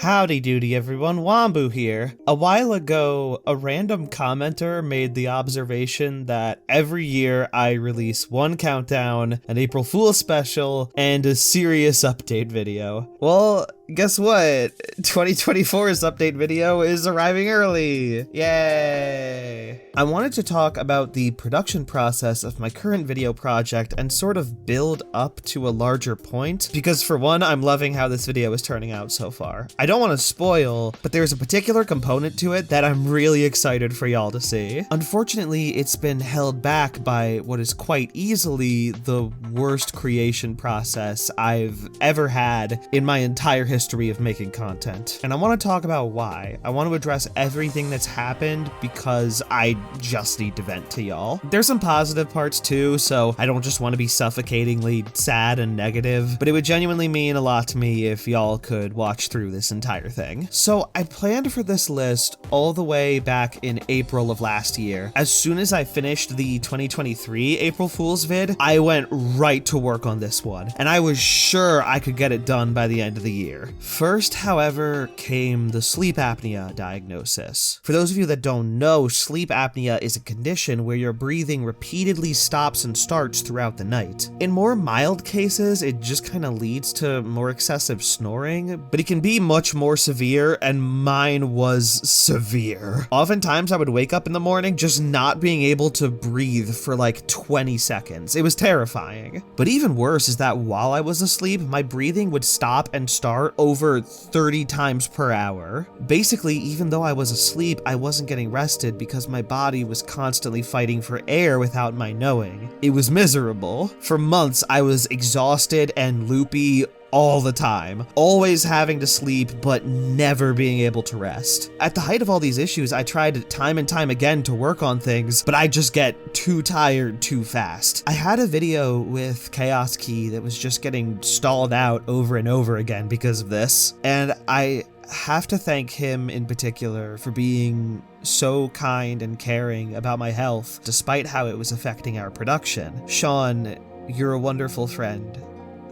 Howdy doody everyone, Wamboi here. A while ago, a random commenter made the observation that every year I release one countdown, an April Fool's special, and a serious update video. Well, guess what? 2024's update video is arriving early! Yay! I wanted to talk about the production process of my current video project and sort of build up to a larger point, because for one, I'm loving how this video is turning out so far. I don't want to spoil, but there's a particular component to it that I'm really excited for y'all to see. Unfortunately, it's been held back by what is quite easily the worst creation process I've ever had in my entire history of making content. And I want to talk about why. I want to address everything that's happened because I just need to vent to y'all. There's some positive parts too, so I don't just want to be suffocatingly sad and negative, but it would genuinely mean a lot to me if y'all could watch through this entire thing. So I planned for this list all the way back in April of last year. As soon as I finished the 2023 April Fool's vid, I went right to work on this one, and I was sure I could get it done by the end of the year. First, however, came the sleep apnea diagnosis. For those of you that don't know, sleep apnea is a condition where your breathing repeatedly stops and starts throughout the night. In more mild cases, it just kind of leads to more excessive snoring, but it can be much more severe, and mine was severe. Oftentimes, I would wake up in the morning just not being able to breathe for like 20 seconds. It was terrifying. But even worse is that while I was asleep, my breathing would stop and start over 30 times per hour. Basically, even though I was asleep, I wasn't getting rested because my body was constantly fighting for air without my knowing. It was miserable. For months, I was exhausted and loopy all the time, always having to sleep but never being able to rest. At the height of all these issues, I tried time and time again to work on things, but I just get too tired too fast. I had a video with Chaos Key that was just getting stalled out over and over again because of this, and I have to thank him in particular for being so kind and caring about my health despite how it was affecting our production. Sean, you're a wonderful friend.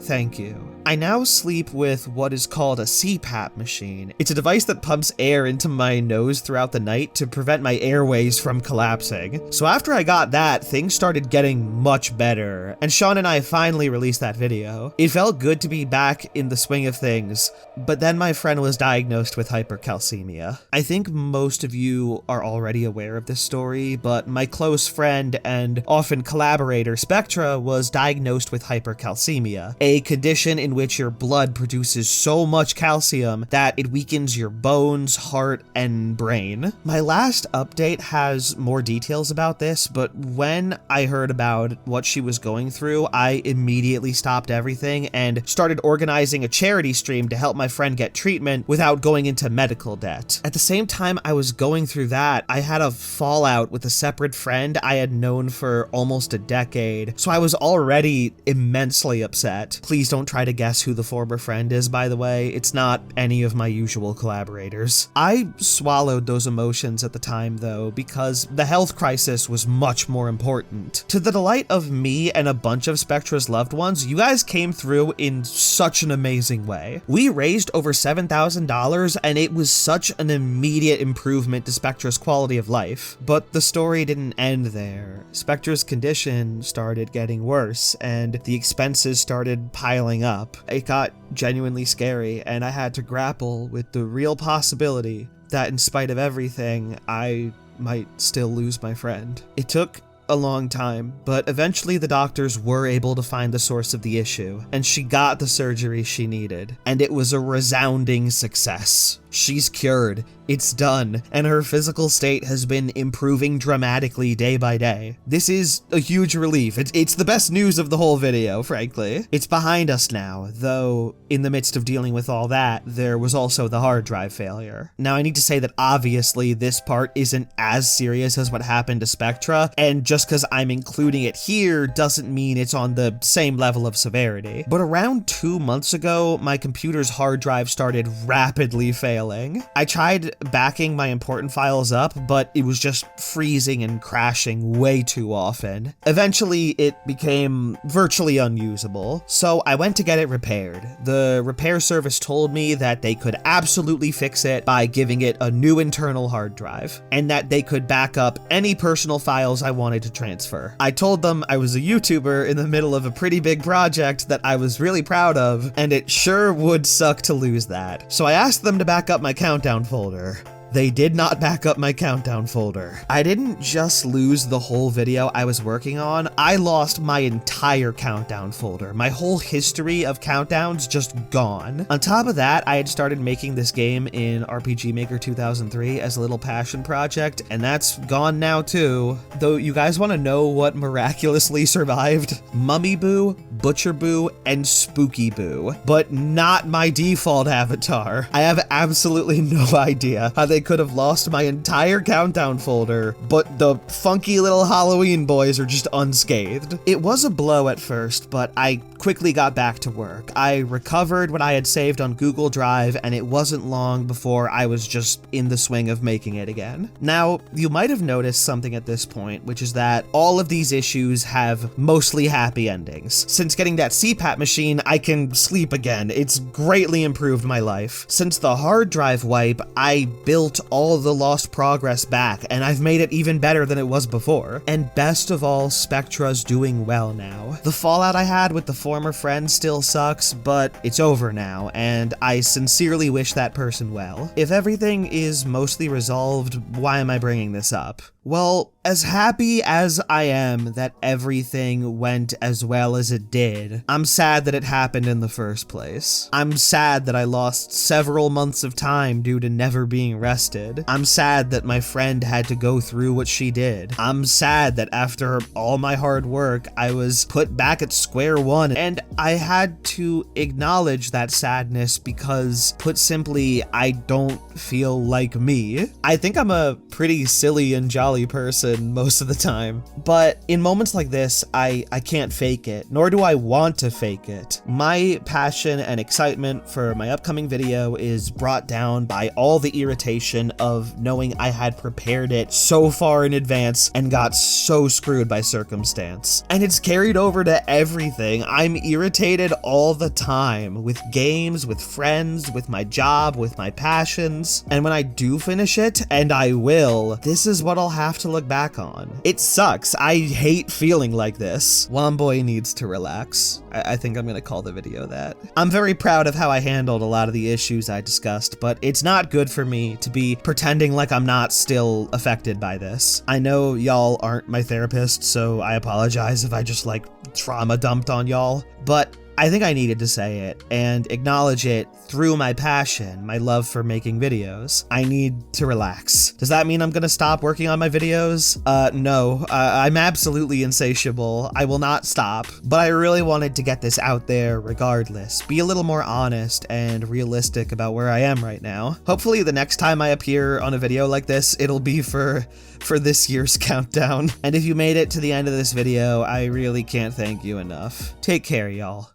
Thank you. I now sleep with what is called a CPAP machine. It's a device that pumps air into my nose throughout the night to prevent my airways from collapsing. So after I got that, things started getting much better, and Sean and I finally released that video. It felt good to be back in the swing of things, but then my friend was diagnosed with hypercalcemia. I think most of you are already aware of this story, but my close friend and often collaborator Spectra was diagnosed with hypercalcemia, a condition in which your blood produces so much calcium that it weakens your bones, heart, and brain. My last update has more details about this, but when I heard about what she was going through, I immediately stopped everything and started organizing a charity stream to help my friend get treatment without going into medical debt. At the same time I was going through that, I had a fallout with a separate friend I had known for almost a decade, so I was already immensely upset. Please don't try to guess who the former friend is, by the way. It's not any of my usual collaborators. I swallowed those emotions at the time, though, because the health crisis was much more important. To the delight of me and a bunch of Spectra's loved ones, you guys came through in such an amazing way. We raised over $7,000, and it was such an immediate improvement to Spectra's quality of life. But the story didn't end there. Spectra's condition started getting worse, and the expenses started piling up. It got genuinely scary, and I had to grapple with the real possibility that in spite of everything, I might still lose my friend. It took a long time, but eventually the doctors were able to find the source of the issue, and she got the surgery she needed, and it was a resounding success. She's cured, it's done, and her physical state has been improving dramatically day by day. This is a huge relief. It's the best news of the whole video, frankly. It's behind us now, though in the midst of dealing with all that, there was also the hard drive failure. Now I need to say that obviously this part isn't as serious as what happened to Spectra, and just because I'm including it here doesn't mean it's on the same level of severity. But around 2 months ago, my computer's hard drive started rapidly failing failing. I tried backing my important files up, but it was just freezing and crashing way too often. Eventually, it became virtually unusable, so I went to get it repaired. The repair service told me that they could absolutely fix it by giving it a new internal hard drive, and that they could back up any personal files I wanted to transfer. I told them I was a YouTuber in the middle of a pretty big project that I was really proud of, and it sure would suck to lose that. So I asked them to back up my countdown folder. They did not back up my countdown folder. I didn't just lose the whole video I was working on, I lost my entire countdown folder. My whole history of countdowns just gone. On top of that, I had started making this game in RPG Maker 2003 as a little passion project, and that's gone now too. Though you guys want to know what miraculously survived? Mummy Boo, Butcher Boo, and Spooky Boo, but not my default avatar. I have absolutely no idea how they could have lost my entire countdown folder, but the funky little Halloween boys are just unscathed. It was a blow at first, but I quickly got back to work. I recovered what I had saved on Google Drive, and it wasn't long before I was just in the swing of making it again. Now, you might have noticed something at this point, which is that all of these issues have mostly happy endings. Since getting that CPAP machine, I can sleep again. It's greatly improved my life. Since the hard drive wipe, I built all the lost progress back, and I've made it even better than it was before. And best of all, Spectra's doing well now. The fallout I had with the former friend still sucks, but it's over now, and I sincerely wish that person well. If everything is mostly resolved, why am I bringing this up? Well, as happy as I am that everything went as well as it did, I'm sad that it happened in the first place. I'm sad that I lost several months of time due to never being rested. I'm sad that my friend had to go through what she did. I'm sad that after all my hard work, I was put back at square one, and I had to acknowledge that sadness because, put simply, I don't feel like me. I think I'm a pretty silly and jolly person most of the time, but in moments like this, I can't fake it, nor do I want to fake it. My passion and excitement for my upcoming video is brought down by all the irritation of knowing I had prepared it so far in advance and got so screwed by circumstance. And it's carried over to everything. I'm irritated all the time, with games, with friends, with my job, with my passions, and when I do finish it, and I will, this is what I'll have to look back on. It sucks. I hate feeling like this. Wamboi needs to relax. I think I'm gonna call the video that. I'm very proud of how I handled a lot of the issues I discussed, but it's not good for me to be pretending like I'm not still affected by this. I know y'all aren't my therapist, so I apologize if I just like trauma dumped on y'all, but I think I needed to say it and acknowledge it through my passion, my love for making videos. I need to relax. Does that mean I'm gonna stop working on my videos? No, I'm absolutely insatiable. I will not stop, but I really wanted to get this out there regardless. Be a little more honest and realistic about where I am right now. Hopefully the next time I appear on a video like this, it'll be for this year's countdown. And if you made it to the end of this video, I really can't thank you enough. Take care, y'all.